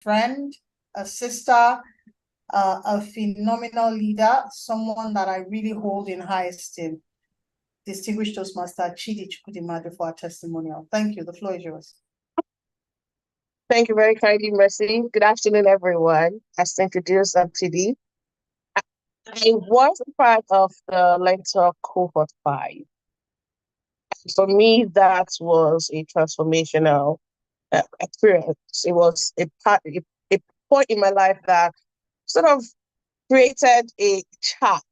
friend, a sister, a phenomenal leader, someone that I really hold in high esteem. Distinguished Toastmaster Chidi Chukwudimadu for our testimonial. Thank you. The floor is yours. Thank you very kindly, Mercy. Good afternoon, everyone. As introduced, I'm TD. I was a part of the Learntor cohort 5. For me, that was a transformational experience. It was a point in my life that sort of created a chart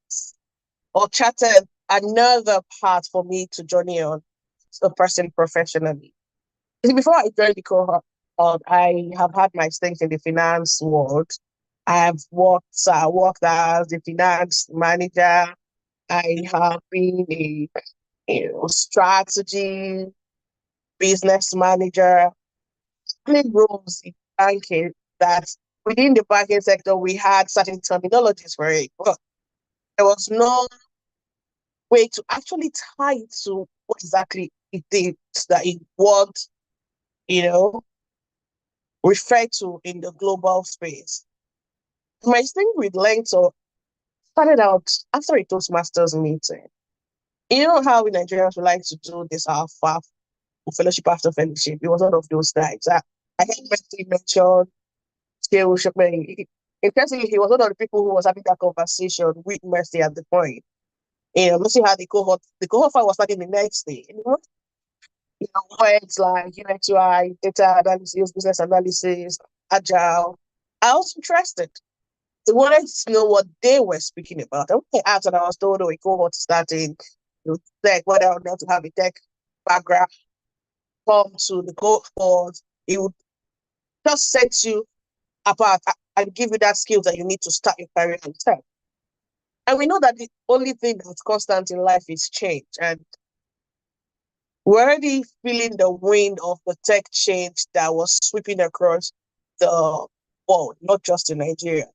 or charted another path for me to journey on as a person professionally. Before I joined the cohort, I have had my stint in the finance world. I've worked as a finance manager. I have been a strategy business manager, played roles in banking that within the banking sector we had certain terminologies for it. But there was no way to actually tie it to what exactly it is that it would, you know, refer to in the global space. My thing with Learntor started out after a Toastmasters meeting. You know how we Nigerians we like to do this alpha fellowship after fellowship. It was one of those times. I heard Messi mention Skill Shopman. Interestingly, he was one of the people who was having that conversation with Messi at the point. Messi had the cohort five was starting the next day. Words like UX/UI, data analysis, business analysis, agile. I was interested. I wanted to know what they were speaking about. And when I asked and I was told, a cohort starting tech, whether or not to have a tech background, come to the cohort, it would just set you apart and give you that skill that you need to start your career in tech. And we know that the only thing that's constant in life is change. And we're already feeling the wind of the tech change that was sweeping across the world, not just in Nigeria.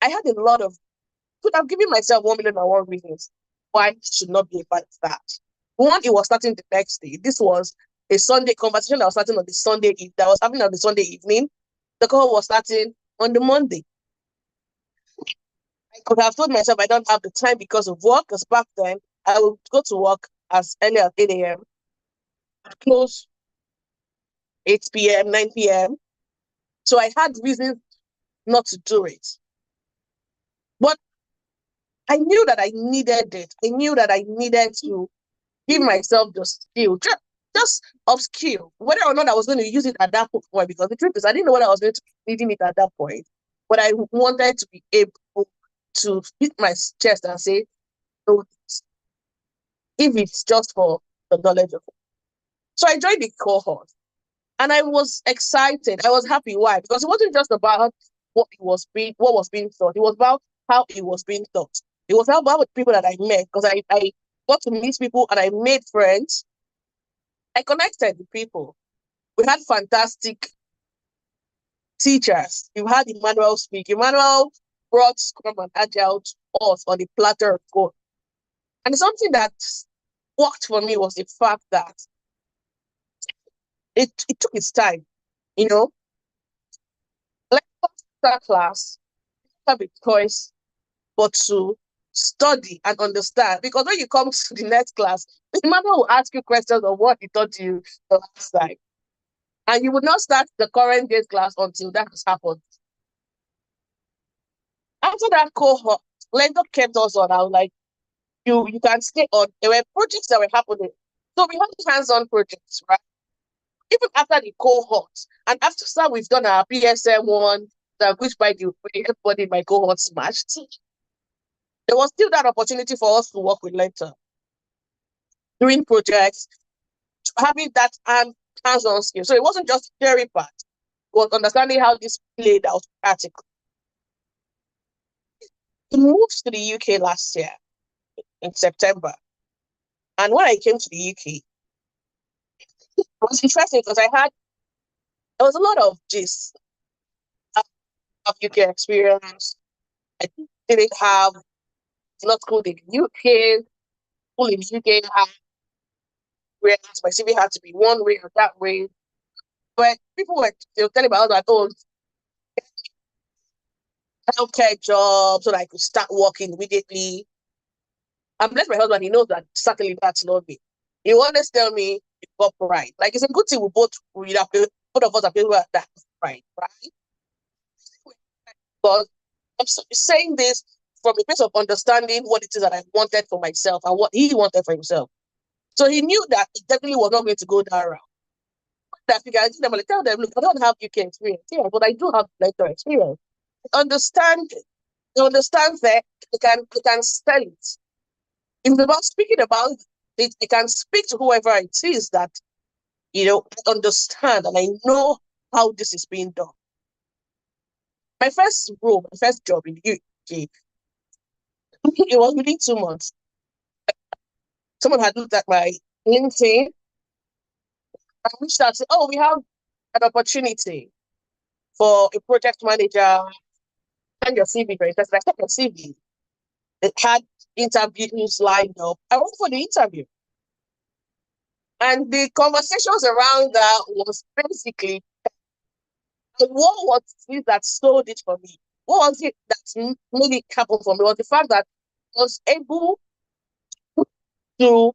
I had a lot of, could have given myself 1,000,001 reasons why I should not be a part of that. One, it was starting the next day. This was a Sunday conversation that was starting on the Sunday that was happening on the Sunday evening. The call was starting on the Monday. I could have told myself I don't have the time because of work, because back then I would go to work as early as 8 a.m., close 8 p.m., 9 p.m. So I had reasons not to do it. But I knew that I needed it. I knew that I needed to give myself the skill, just upskill, whether or not I was going to use it at that point. Because the truth is, I didn't know what I was going to be needing it at that point. But I wanted to be able to hit my chest and say, no, if it's just for the knowledge of it. So I joined the cohort and I was excited. I was happy. Why? Because it wasn't just about what was being taught. It was about how it was being taught. It was about the people that I met, because I got to meet people and I made friends. I connected with people. We had fantastic teachers. You had Emmanuel speak. Emmanuel brought Scrum and Agile to us on the platter of gold. And something that worked for me was the fact that it took its time, Let's start class, have a choice, but to study and understand. Because when you come to the next class, the Emmanuel will ask you questions of what he taught you the last time. And you would not start the current day's class until that has happened. After that cohort, Learntor kept us on. I was like, you can stay on. There were projects that were happening. So we had hands-on projects, right? Even after the cohort, and after that, we've done our PSM one, which by the way, everybody in my cohort smashed. There was still that opportunity for us to work with Learntor, doing projects, having that hands-on skill. So it wasn't just theory part, it was understanding how this played out practically. We moved to the UK last year in September. And when I came to the UK, it was interesting because there was a lot of gist of UK experience. I didn't have, it's not school in the UK, school in the UK had, where my CV had to be one way or that way. But people were telling my husband, oh, healthcare job so that I could start working immediately. I'm blessed my husband, he knows that certainly that's not me. He always tell me you've got pride. Like it's a good thing both of us are people that have pride, right? But I'm saying this from a place of understanding what it is that I wanted for myself and what he wanted for himself. So he knew that it definitely was not going to go that route. That I tell them, look, I don't have UK experience here, but I do have Learntor experience. Understand, they understand that they can sell it. If it's about speaking about it, they can speak to whoever it is that, I understand and I know how this is being done. My first job in the UK, it was within 2 months. Someone had looked at my LinkedIn and reached out and said, oh, we have an opportunity for a project manager. Send your CV very fast. I sent your CV. It had interviews lined up. I went for the interview. And the conversations around that was basically, what was it that sold it for me? What was it that made it happen for me? Was the fact that I was able to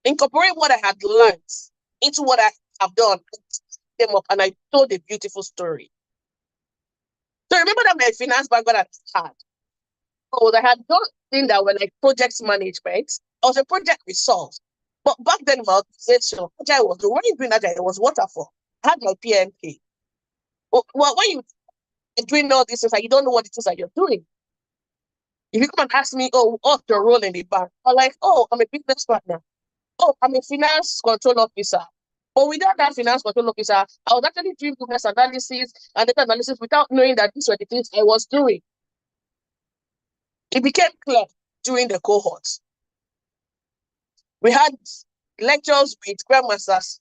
incorporate what I had learned into what I have done, them up, and I told a beautiful story. So remember that my finance background I had. Oh, I had done things that were like project management. I was a project resource. But back then, my organization, Agile was the one doing Agile, it was waterfall. I had my PMP. Well, when you are doing all these things, like, you don't know what it is that you're doing. If you come and ask me, oh, what's your role in the bank? I'm like, oh, I'm a business partner. Oh, I'm a finance control officer. But without that finance control officer, I was actually doing business analysis and data analysis without knowing that these were the things I was doing. It became clear during the cohorts. We had lectures with Scrum Masters,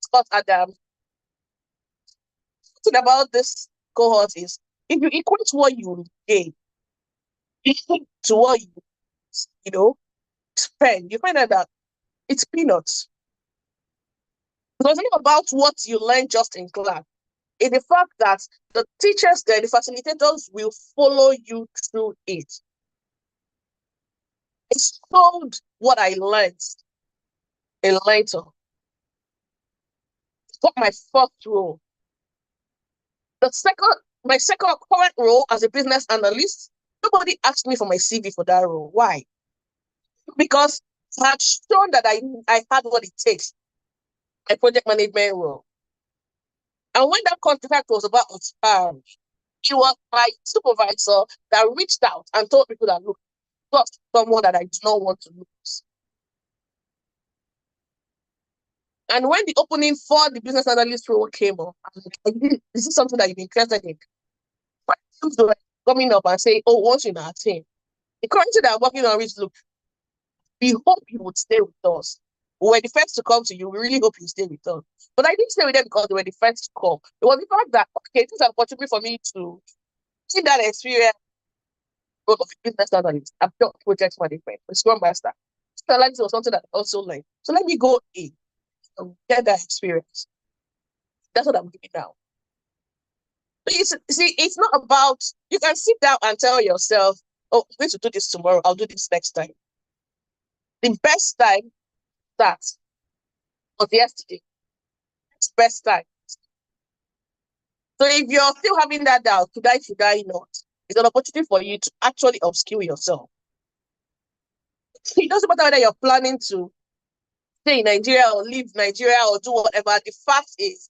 Scott Adams. The thing about this cohort is, if you equate what you gain to what you spend, you find out that it's peanuts. Because it's not about what you learn just in class. It's the fact that the teachers there, the facilitators will follow you through it. It's told what I learned in Learntor. Got my first role. My second current role as a business analyst, nobody asked me for my CV for that role. Why? Because I had shown that I had what it takes, a project management role. And when that contract was about to expire, it was my supervisor that reached out and told people that, look, got someone that I do not want to lose. And when the opening for the business analyst role came up, I'm like, this is something that you're interested in. But they were coming up and say, oh, once you're in our team, the currency that I'm working on is, look, we hope you would stay with us. We were the first to come to you. We really hope you stay with us. But I didn't stay with them because they were the first to come. It was the fact that, okay, this is an opportunity for me to see that experience of a business analyst. I've done project management, a Scrum Master. Analysis was something that I also learned. So let me go in and get that experience. That's what I'm doing now. It's not about, you can sit down and tell yourself, oh, I'm going to do this tomorrow. I'll do this next time. The best time that was yesterday. It's best time. So if you're still having that doubt, should I not? It's an opportunity for you to actually upskill yourself. It doesn't matter whether you're planning to stay in Nigeria or leave Nigeria or do whatever. The fact is,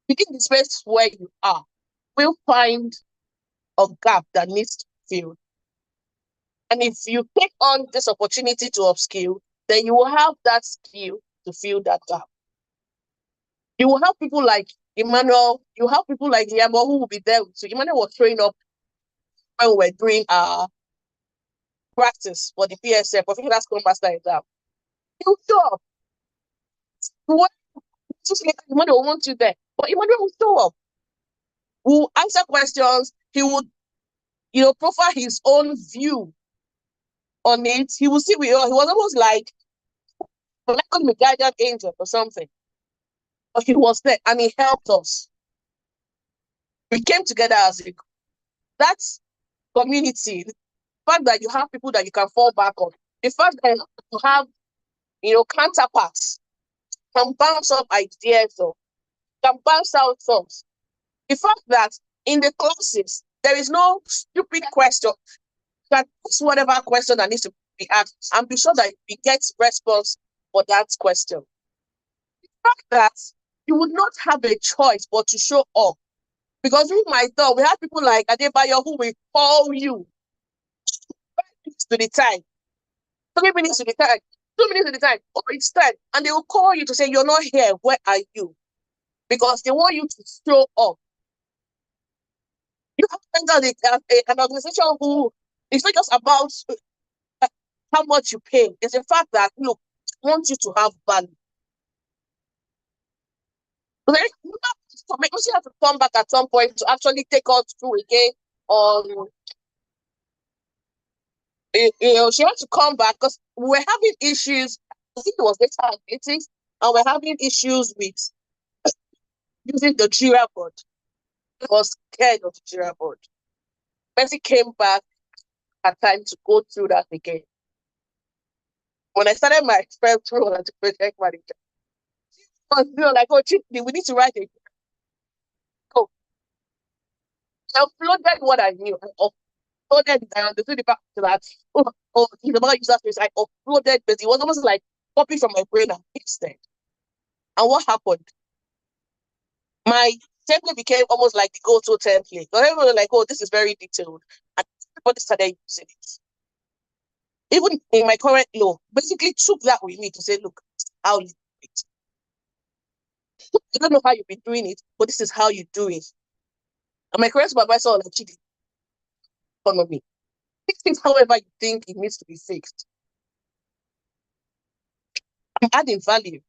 within the space where you are, we'll find a gap that needs to be filled. And if you take on this opportunity to upskill, then you will have that skill to fill that gap. You will have people like Emmanuel, you have people like Yamo who will be there. So Emmanuel was showing up when we were doing our practice for the PSF, Professional Scrum Master exam. He will show up. Emmanuel will want you there. But Emmanuel will show up. Will answer questions. He would, profile his own view on it. He will see he was almost like a guardian angel or something. But he was there and he helped us. We came together as a group. That's community. The fact that you have people that you can fall back on. The fact that you have, counterparts, can bounce up ideas or can bounce out thoughts. The fact that in the classes, there is no stupid question. You can ask whatever question that needs to be asked and be sure that you get response for that question. The fact that you would not have a choice but to show up. Because we might thought we have people like Adebayo who will call you 5 minutes to the time, 3 minutes to the time, 2 minutes to the time, or it's time, and they will call you to say, you're not here, where are you? Because they want you to show up. You have to enter an organization who it's not just about how much you pay. It's the fact that, look, I want you to have value. But then you have to come back at some point to actually take us through again on, she had to come back because we were having issues. I think it was data analytics, and we're having issues with using the Jira board. I was scared of the Jira board. Mercy came back, had time to go through that again. When I started my first role as a project manager, I was like, oh, we need to write a code. I uploaded what I knew. I uploaded it. I understood the fact that, it's about user space. I uploaded, but it was almost like copy from my brain and pasted. And what happened? My template became almost like the go-to template. So everyone was like, oh, this is very detailed. And everybody started using it. Even in my current law, basically took that with me to say, look, how you do it. I don't know how you've been doing it, but this is how you do it. And my current supervisor was like, Chidi, follow me. Fix it however you think it needs to be fixed. I'm adding value.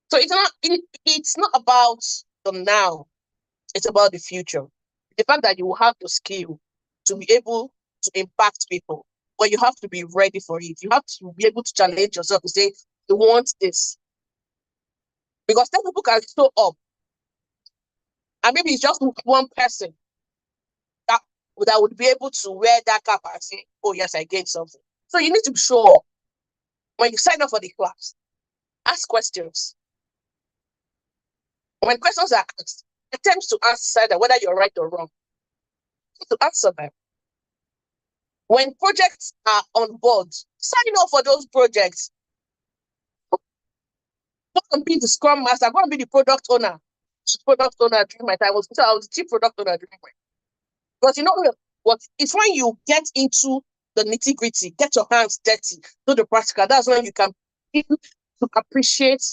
So it's not about the now. It's about the future. The fact that you will have the skill to be able to impact people, but you have to be ready for it. You have to be able to challenge yourself to say, you want this. Because then people can show up. And maybe it's just one person that would be able to wear that cap and say, oh, yes, I gained something. So you need to show up. When you sign up for the class, ask questions. When questions are asked, attempt to answer that whether you're right or wrong. To answer them. When projects are on board, sign up for those projects. Go and be the Scrum Master. Go and be the product owner. Product owner during my time. I was the chief product owner during my time. Because you know what? It's when you get into the nitty-gritty, get your hands dirty, do the practical. That's when you can begin to appreciate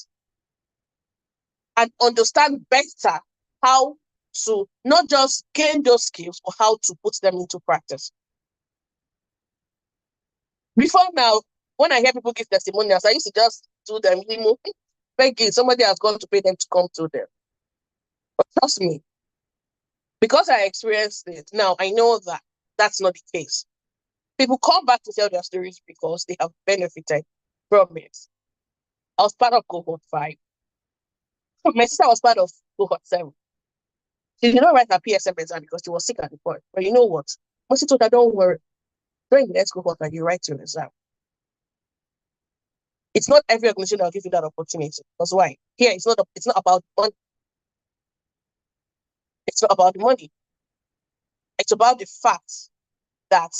and understand better how to not just gain those skills, but how to put them into practice. Before now, when I hear people give testimonials, I used to just do them, begging somebody has gone to pay them to come to them. But trust me, because I experienced it, now I know that that's not the case. People come back to tell their stories because they have benefited from it. I was part of cohort 5. My sister was part of cohort 7. She did not write her PSM exam because she was sick at the point. But you know what? Mercy told her, don't worry. During the next cohort, you write your exam. It's not every organization that will give you that opportunity. That's why. Here, it's not about money. It's not about the money. It's about the fact that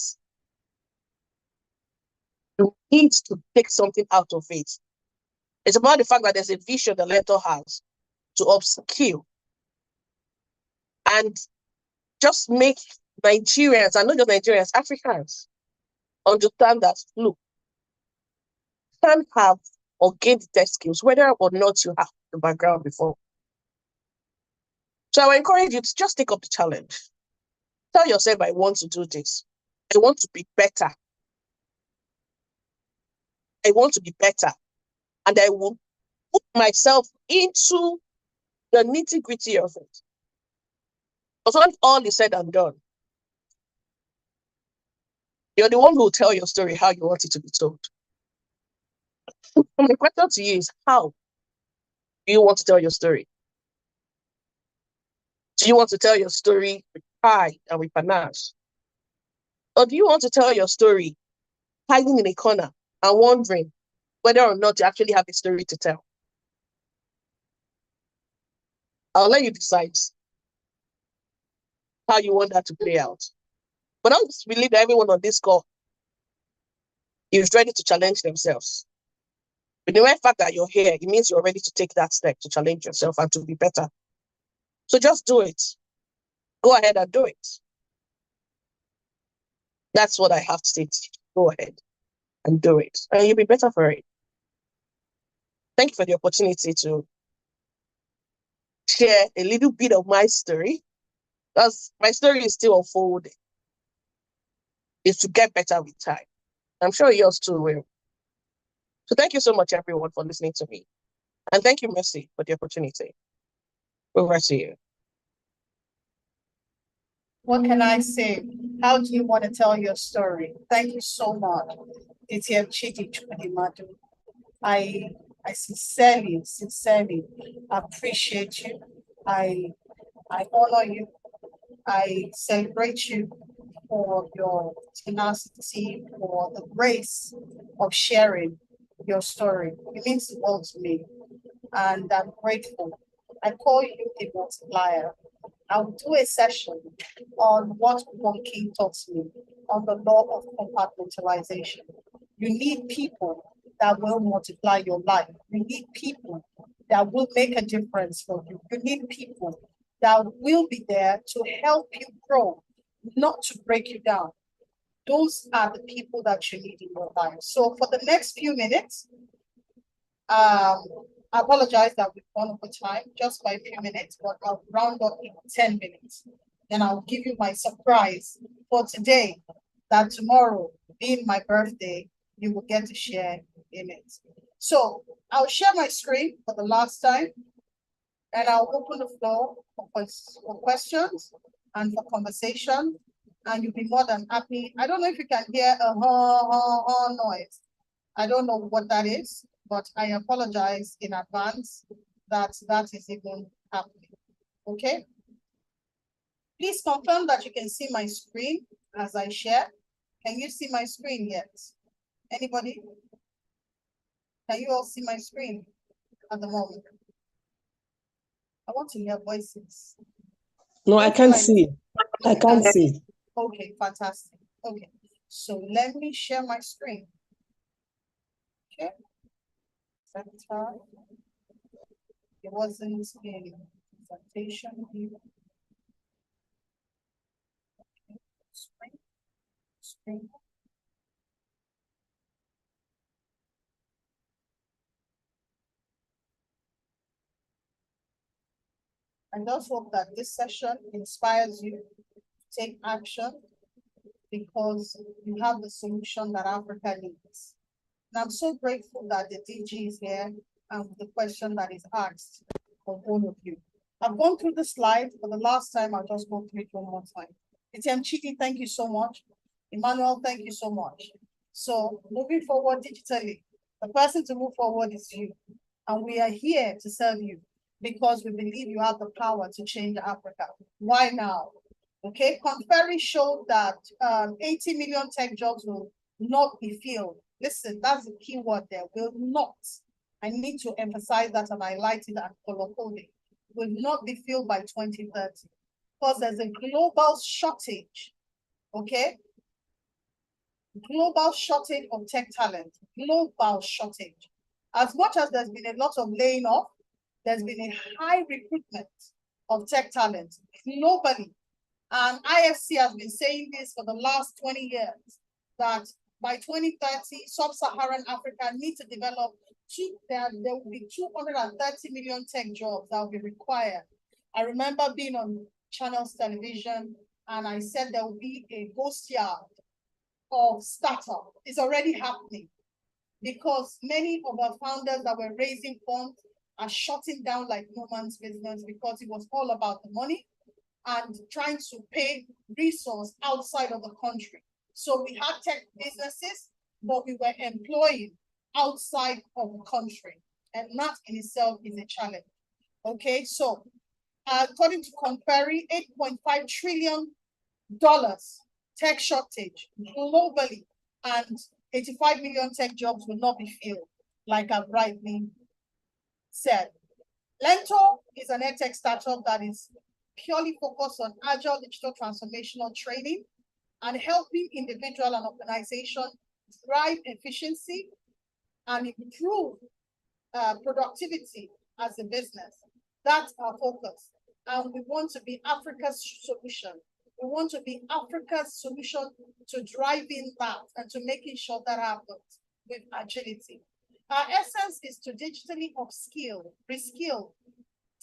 you need to take something out of it. It's about the fact that there's a vision the Learntor has to upskill and just make Nigerians, and not just Nigerians, Africans, understand that, look, you can have or gain the tech skills, whether or not you have the background before. So I encourage you to just take up the challenge. Tell yourself, I want to do this. I want to be better. I want to be better. And I will put myself into the nitty-gritty of it. Because when all is said and done, you're the one who will tell your story how you want it to be told. My question to you is how? Do you want to tell your story? Do you want to tell your story with pride and with panache? Or do you want to tell your story hiding in a corner and wondering whether or not you actually have a story to tell? I'll let you decide how you want that to play out. But I just believe that everyone on this call is ready to challenge themselves. But the mere fact that you're here, it means you're ready to take that step to challenge yourself and to be better. So just do it. Go ahead and do it. That's what I have to say to you. Go ahead and do it. And you'll be better for it. Thank you for the opportunity to share a little bit of my story. Because my story is still unfolding. It's to get better with time. I'm sure yours too will. So thank you so much, everyone, for listening to me. And thank you, Mercy, for the opportunity. Over to you. What can I say? How do you want to tell your story? Thank you so much. It's Chidi Chukwudimadu. I sincerely appreciate you. I honor you. I celebrate you for your tenacity, for the grace of sharing your story. It means the world to me, and I'm grateful. I call you a multiplier. I'll do a session on what Monkey taught me on the law of compartmentalization. You need people that will multiply your life. You need people that will make a difference for you. You need people that will be there to help you grow, not to break you down. Those are the people that you need in your life. So for the next few minutes, I apologize that we've gone over time just by a few minutes, but I'll round up in 10 minutes. Then I'll give you my surprise for today, that tomorrow, being my birthday, you will get to share in it. So I'll share my screen for the last time, and I'll open the floor for questions and for conversation, and you'll be more than happy. I don't know if you can hear a noise. I don't know what that is, but I apologize in advance that that is even happening. Okay? Please confirm that you can see my screen as I share. Can you see my screen yet? Anybody? Can you all see my screen at the moment? I want to hear voices. No, I can't see. I can't see. Okay, fantastic. Okay, so let me share my screen. Okay. Center. It wasn't a presentation view. Okay. Screen. I just hope that this session inspires you to take action, because you have the solution that Africa needs. And I'm so grateful that the DG is here and the question that is asked for all of you. I've gone through the slides for the last time. I'll just go through it one more time. It's Chidi, thank you so much. Emmanuel, thank you so much. So moving forward digitally, the person to move forward is you. And we are here to serve you because we believe you have the power to change Africa. Why now? Okay, Conferry showed that 80 million tech jobs will not be filled. Listen, that's the key word there, will not. I need to emphasize that and highlight it and color coding. Will not be filled by 2030 because there's a global shortage, okay? Global shortage of tech talent, global shortage. As much as there's been a lot of laying off, there's been a high recruitment of tech talent globally. And IFC has been saying this for the last 20 years, that by 2030, sub-Saharan Africa needs to develop there will be 230 million tech jobs that will be required. I remember being on Channels Television, and I said there will be a ghost yard of startup. It's already happening because many of our founders that were raising funds are shutting down like no man's business because it was all about the money and trying to pay resource outside of the country. So we had tech businesses, but we were employing outside of the country. and that in itself is a challenge. Okay, so according to Conferry, $8.5 trillion tech shortage globally, and 85 million tech jobs will not be filled, like I've rightly said. Learntor is an edtech startup that is purely focused on agile digital transformational training and helping individual and organization drive efficiency and improve productivity as a business. That's our focus. And we want to be Africa's solution. We want to be Africa's solution to driving that and to making sure that happens with agility. Our essence is to digitally upskill, reskill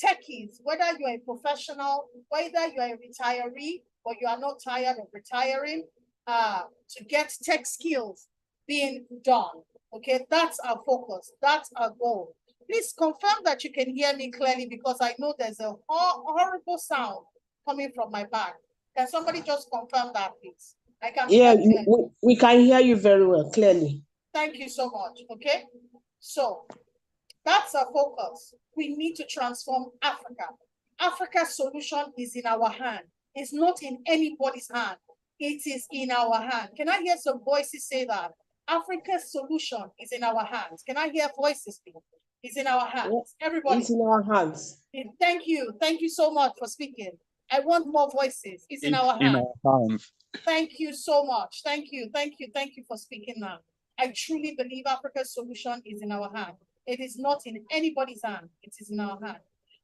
techies, whether you're a professional, whether you're a retiree, or you are not tired of retiring, to get tech skills being done. Okay, that's our focus. That's our goal. Please confirm that you can hear me clearly, because I know there's a horrible sound coming from my back. Can somebody just confirm that, please? I can Yeah, hear we can hear you very well, clearly. Thank you so much. Okay, so that's our focus. We need to transform Africa. Africa's solution is in our hand. It's not in anybody's hand. It is in our hand. Can I hear some voices say that? Africa's solution is in our hands. Can I hear voices, please? It's in our hands. Everybody. It's in our hands. Thank you. Thank you so much for speaking. I want more voices. It's in our hands. Thank you so much. Thank you. Thank you. Thank you for speaking now. I truly believe Africa's solution is in our hand. It is not in anybody's hand. It is in our hand.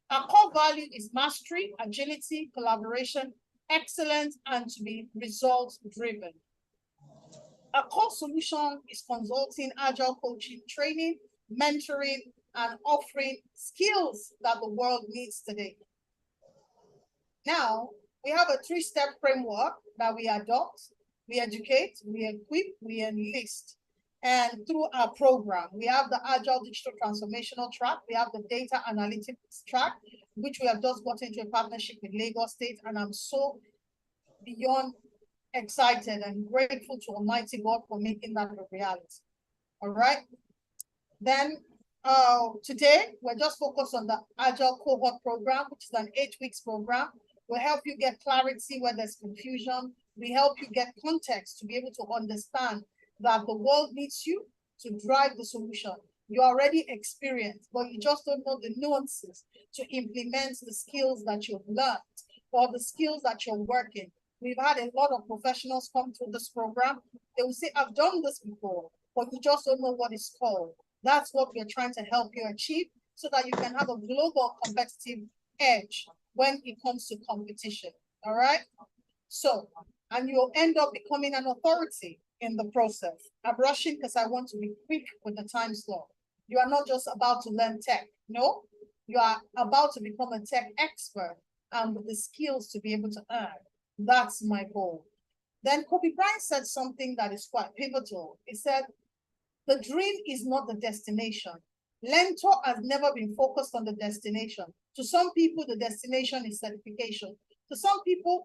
Our core value is mastery, agility, collaboration, excellence, and to be results-driven. Our core solution is consulting, agile coaching, training, mentoring, and offering skills that the world needs today. Now, we have a 3-step framework that we adopt, we educate, we equip, we enlist. And through our program, we have the Agile Digital Transformational track, we have the Data Analytics track, which we have just got into a partnership with Lagos State, and I'm so beyond excited and grateful to Almighty God for making that a reality. All right. Then today, we're just focused on the Agile Cohort Program, which is an 8-week program. We'll help you get clarity where there's confusion. We help you get context to be able to understand that the world needs you to drive the solution. You're already experienced, but you just don't know the nuances to implement the skills that you've learned or the skills that you're working. We've had a lot of professionals come through this program. They will say, I've done this before, but you just don't know what it's called. That's what we're trying to help you achieve so that you can have a global competitive edge when it comes to competition. All right? So, and you'll end up becoming an authority in the process. I'm rushing because I want to be quick with the time slot. You are not just about to learn tech. No, you are about to become a tech expert and with the skills to be able to earn. That's my goal. Then Kobe Bryant said something that is quite pivotal. He said, the dream is not the destination. Learntor has never been focused on the destination. To some people, the destination is certification. To some people,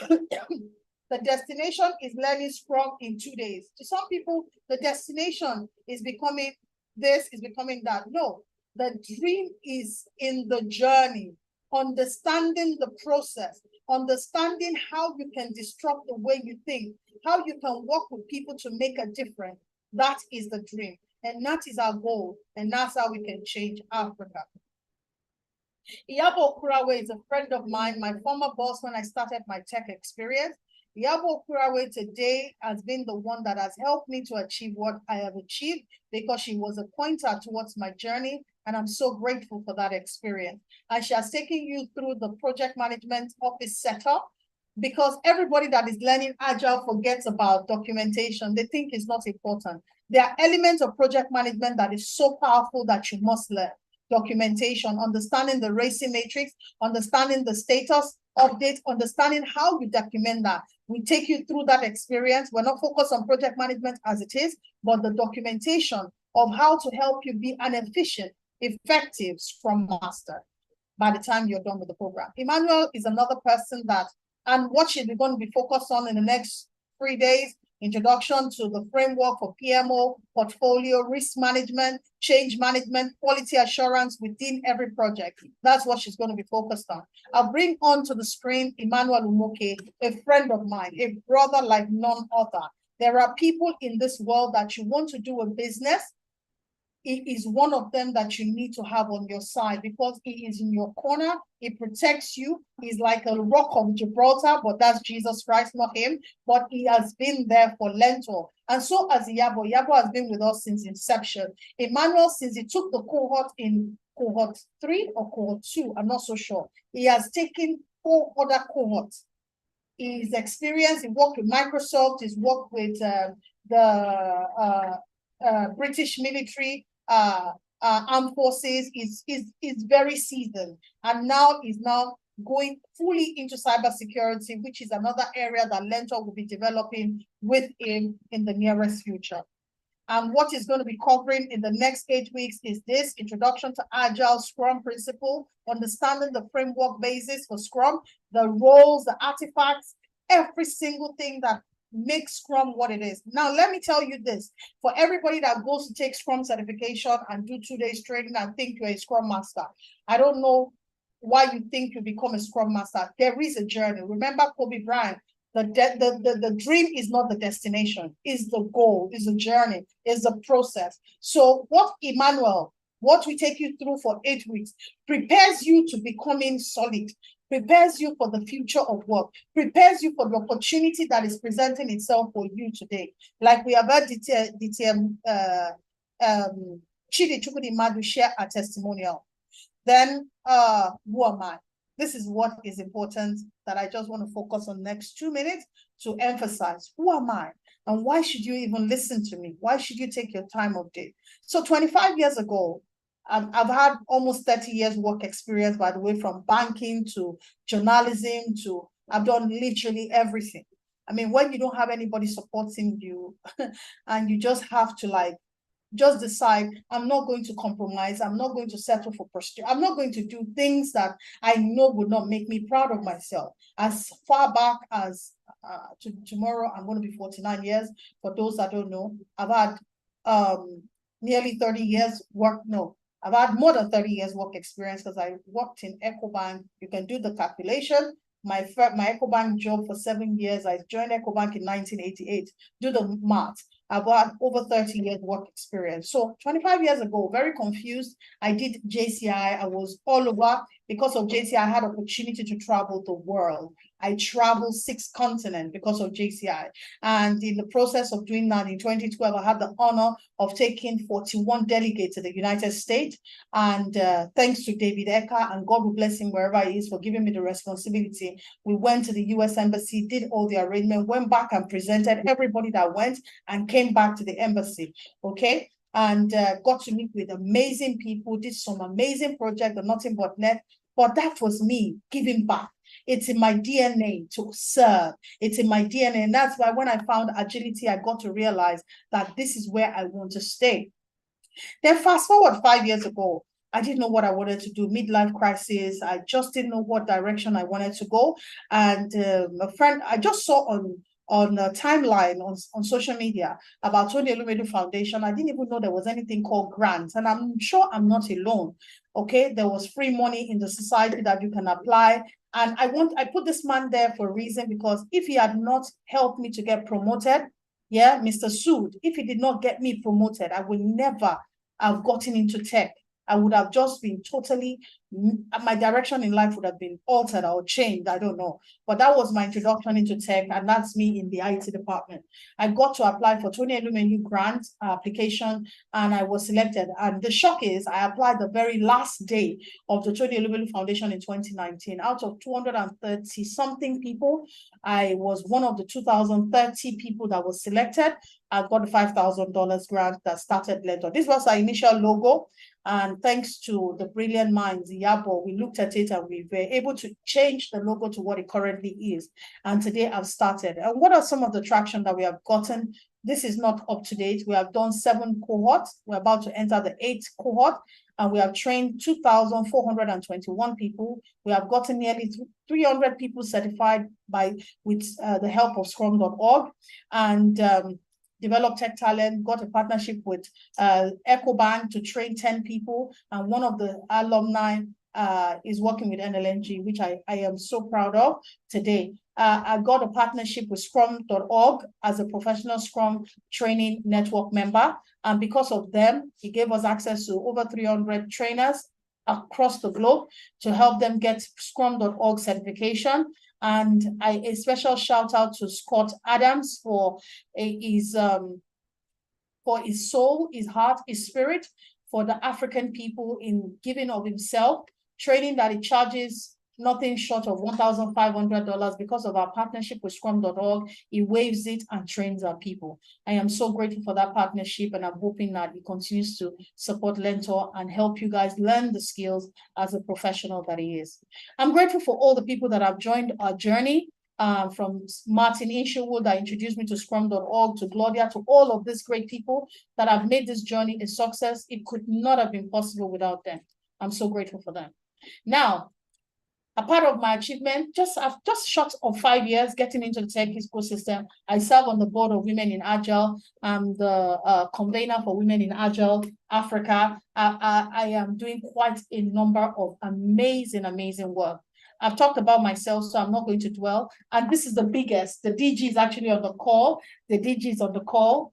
the destination is learning Scrum in 2 days. To some people, the destination is becoming this, is becoming that. No, the dream is in the journey, understanding the process, understanding how you can disrupt the way you think, how you can work with people to make a difference. That is the dream. And that is our goal. And that's how we can change Africa. Iyabo Okurawe is a friend of mine, my former boss when I started my tech experience. Iyabo Okurawe today has been the one that has helped me to achieve what I have achieved because she was a pointer towards my journey. And I'm so grateful for that experience. And she has taken you through the project management office setup, because everybody that is learning Agile forgets about documentation. They think it's not important. There are elements of project management that is so powerful that you must learn. Documentation, understanding the racing matrix, understanding the status update, understanding how you document that. We take you through that experience. We're not focused on project management as it is, but the documentation of how to help you be an efficient, effective Scrum Master by the time you're done with the program. Emmanuel is another person that, and what she's going to be focused on in the next 3 days introduction to the framework for PMO, portfolio, risk management, change management, quality assurance within every project. That's what she's going to be focused on. I'll bring onto the screen Emmanuel Umoke, a friend of mine, a brother like none other. There are people in this world that you want to do a business. It is one of them that you need to have on your side because he is in your corner. He protects you. He's like a rock of Gibraltar, but that's Jesus Christ, not him. But he has been there for Learntor. And so has Yabo. Yabo has been with us since inception. Emmanuel, since he took the cohort in cohort 3 or cohort 2, I'm not so sure. He has taken 4 other cohorts. His experience, he worked with Microsoft, he's worked with the British military, armed forces, is very seasoned, and now is going fully into cybersecurity, which is another area that Learntor will be developing with him in the nearest future. And what he's going to be covering in the next 8 weeks is this: introduction to Agile Scrum principle, understanding the framework basis for Scrum, the roles, the artifacts, every single thing that make Scrum what it is. Now, let me tell you this, for everybody that goes to take Scrum certification and do 2 days training and think you're a Scrum Master, I don't know why you think you become a Scrum Master. There is a journey. Remember Kobe Bryant, the dream is not the destination, is the goal, is the journey, is the process. So what we take you through for 8 weeks prepares you to becoming solid, prepares you for the future of work, prepares you for the opportunity that is presenting itself for you today. Like we have heard Chidi Chukwudimadu share a testimonial. Then who am I? This is what is important that I just want to focus on next 2 minutes to emphasize. Who am I? And why should you even listen to me? Why should you take your time of day? So 25 years ago, I've had almost 30 years work experience, by the way, from banking to journalism to I've done literally everything. I mean, when you don't have anybody supporting you and you just have to just decide, I'm not going to compromise. I'm not going to settle for prestige. I'm not going to do things that I know would not make me proud of myself. As far back as tomorrow, I'm going to be 49 years. For those that don't know, I've had nearly 30 years work. No, I've had more than 30 years work experience because I worked in EcoBank. You can do the calculation. My EcoBank job for 7 years. I joined EcoBank in 1988. Do the math. I've had over 30 years work experience. So 25 years ago, very confused. I did JCI. I was all over. Because of JCI, I had opportunity to travel the world. I traveled 6 continents because of JCI. And in the process of doing that in 2012, I had the honor of taking 41 delegates to the United States. And thanks to David Ecker, and God will bless him wherever he is for giving me the responsibility, we went to the US Embassy, did all the arrangement, went back and presented everybody that went and came back to the embassy, okay? And got to meet with amazing people, did some amazing projects, Nothing But Net. But that was me giving back. It's in my DNA to serve. It's in my DNA. And that's why when I found agility, I got to realize that this is where I want to stay. Then fast forward 5 years ago, I didn't know what I wanted to do, midlife crisis. I just didn't know what direction I wanted to go. And a friend, I just saw on a timeline on social media about Tony Elumelu Foundation. I didn't even know there was anything called grants, and I'm sure I'm not alone. Okay, there was free money in the society that you can apply, and I put this man there for a reason, because if he had not helped me to get promoted, yeah, Mr. Sood, if he did not get me promoted, I would never have gotten into tech. I would have just been totally, my direction in life would have been altered or changed, I don't know. But that was my introduction into tech, and that's me in the IT department. I got to apply for Tony Elumelu grant application, and I was selected. And the shock is, I applied the very last day of the Tony Elumelu Foundation in 2019. Out of 230 something people, I was one of the 2,030 people that was selected. I got a $5,000 grant that started Learntor. This was our initial logo. And thanks to the brilliant minds, Yabo, we looked at it and we were able to change the logo to what it currently is. And today I've started. And what are some of the traction that we have gotten? This is not up to date. We have done 7 cohorts. We're about to enter the 8th cohort. and we have trained 2,421 people. We have gotten nearly 300 people certified with the help of Scrum.org, and developed tech talent, got a partnership with EcoBank to train 10 people, and one of the alumni is working with NLNG, which I am so proud of today. I got a partnership with Scrum.org as a professional Scrum training network member. And because of them, he gave us access to over 300 trainers across the globe to help them get Scrum.org certification. And a special shout out to Scott Adams for his soul, his heart, his spirit for the African people in giving of himself, training that he charges nothing short of $1,500 because of our partnership with Scrum.org. He waives it and trains our people. I am so grateful for that partnership, and I'm hoping that he continues to support Learntor and help you guys learn the skills as a professional that he is. I'm grateful for all the people that have joined our journey, from Martin Isherwood that introduced me to Scrum.org, to Gloria, to all of these great people that have made this journey a success. It could not have been possible without them. I'm so grateful for them. Now, a part of my achievement, I've just short of 5 years getting into the tech ecosystem. I serve on the board of Women in Agile. I'm the convener for Women in Agile Africa. I am doing quite a number of amazing work. I've talked about myself, so I'm not going to dwell. And this is the biggest. The DG is actually on the call. The DG is on the call.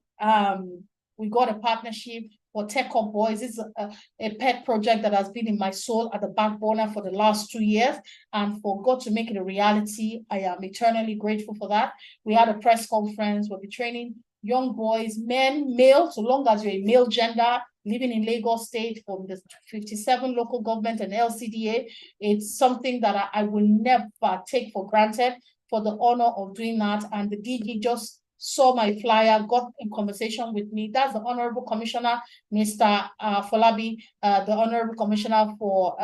We got a partnership for Tech Up Boys. It's a pet project that has been in my soul at the back burner for the last 2 years. And for God to make it a reality, I am eternally grateful for that. We had a press conference. We'll be training young boys, men, male, so long as you're a male gender, living in Lagos State, from the 57 local government and LCDA. It's something that I will never take for granted, for the honor of doing that. And the DG just saw my flyer, got in conversation with me. That's the Honorable Commissioner, Mr. Folabi, the Honorable Commissioner for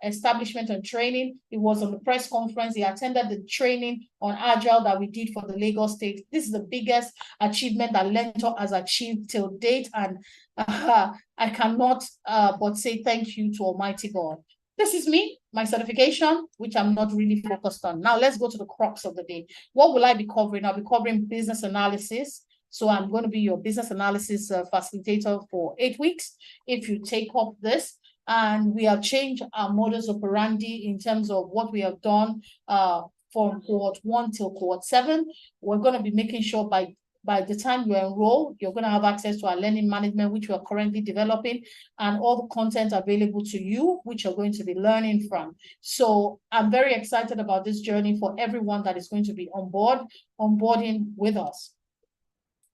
Establishment and Training. He was on the press conference. He attended the training on Agile that we did for the Lagos State. This is the biggest achievement that Learntor has achieved till date. And I cannot but say thank you to Almighty God. This is me, my certification, which I'm not really focused on. Now, let's go to the crux of the day. What will I be covering? I'll be covering business analysis. So I'm going to be your business analysis facilitator for 8 weeks if you take up this. And we have changed our modus operandi in terms of what we have done from cohort 1 till cohort 7. We're going to be making sure by the time you enroll, you're going to have access to our learning management, which we are currently developing, and all the content available to you, which you're going to be learning from. So I'm very excited about this journey for everyone that is going to be onboarding with us.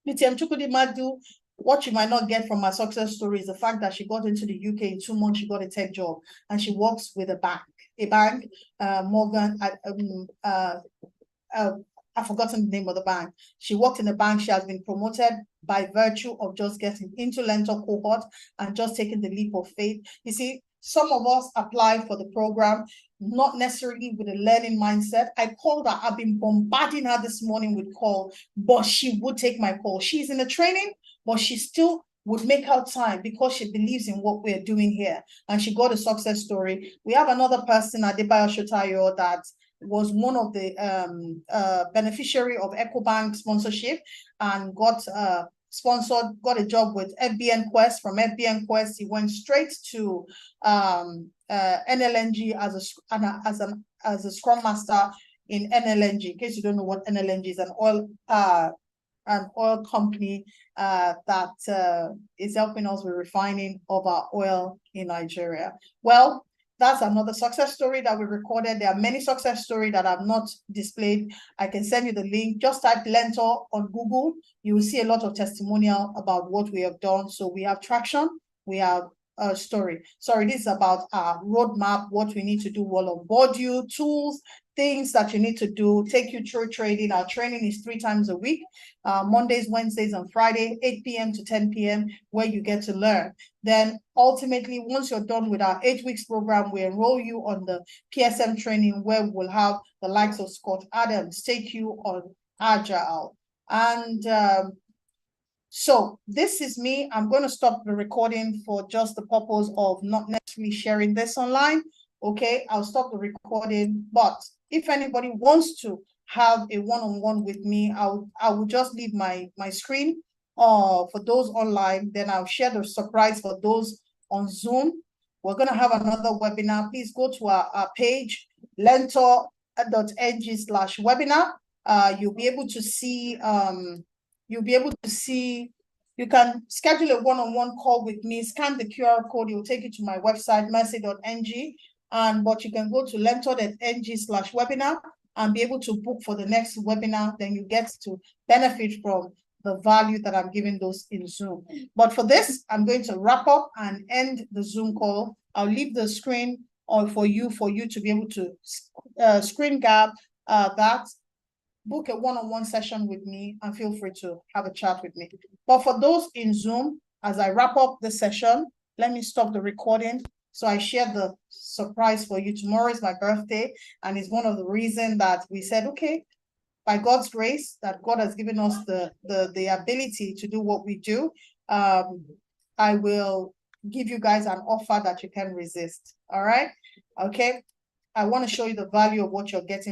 Mitiam Chukwudimadu, what you might not get from my success story is the fact that she got into the UK in 2 months. She got a tech job, and she works with a bank, Morgan, I've forgotten the name of the bank. She worked in the bank. She has been promoted by virtue of just getting into Learntor cohort and just taking the leap of faith. You see, some of us apply for the program, not necessarily with a learning mindset. I called her. I've been bombarding her this morning with calls, but she would take my call. She's in the training, but she still would make out time because she believes in what we're doing here. And she got a success story. We have another person, Adebayo Shotayo, that was one of the beneficiary of EcoBank sponsorship and got got a job with FBN Quest. From FBN Quest, he went straight to NLNG as a Scrum Master in NLNG. In case you don't know what NLNG is, an oil company that is helping us with refining of our oil in Nigeria. Well, that's another success story that we recorded. There are many success stories that I've not displayed. I can send you the link. Just type Learntor on Google. You will see a lot of testimonial about what we have done. So we have traction. We have a story. Sorry, this is about our roadmap, what we need to do. We'll onboard you, tools, things that you need to do, take you through training. Our training is 3 times a week, Mondays, Wednesdays, and Friday, 8 p.m. to 10 p.m., where you get to learn. Then ultimately, once you're done with our 8 weeks program, we enroll you on the PSM training, where we'll have the likes of Scott Adams take you on Agile. And So this is me. I'm going to stop the recording for just the purpose of not necessarily sharing this online. Okay, I'll stop the recording. But if anybody wants to have a one-on-one with me, I will just leave my screen for those online. Then I'll share the surprise for those on Zoom. We're going to have another webinar. Please go to our page, learntor.ng/webinar. You'll be able to see you can schedule a one-on-one call with me, scan the QR code, it will take you to my website, mercy.ng, but you can go to learntor.ng/webinar and be able to book for the next webinar. Then you get to benefit from the value that I'm giving those in Zoom. But for this, I'm going to wrap up and end the Zoom call. I'll leave the screen for you to be able to screen grab that. Book a one-on-one session with me and feel free to have a chat with me. But for those in Zoom, as I wrap up the session, let me stop the recording. So I shared the surprise for you. Tomorrow is my birthday, and it's one of the reasons that we said, okay, by God's grace, that God has given us the ability to do what we do. I will give you guys an offer that you can resist. All right. Okay. I want to show you the value of what you're getting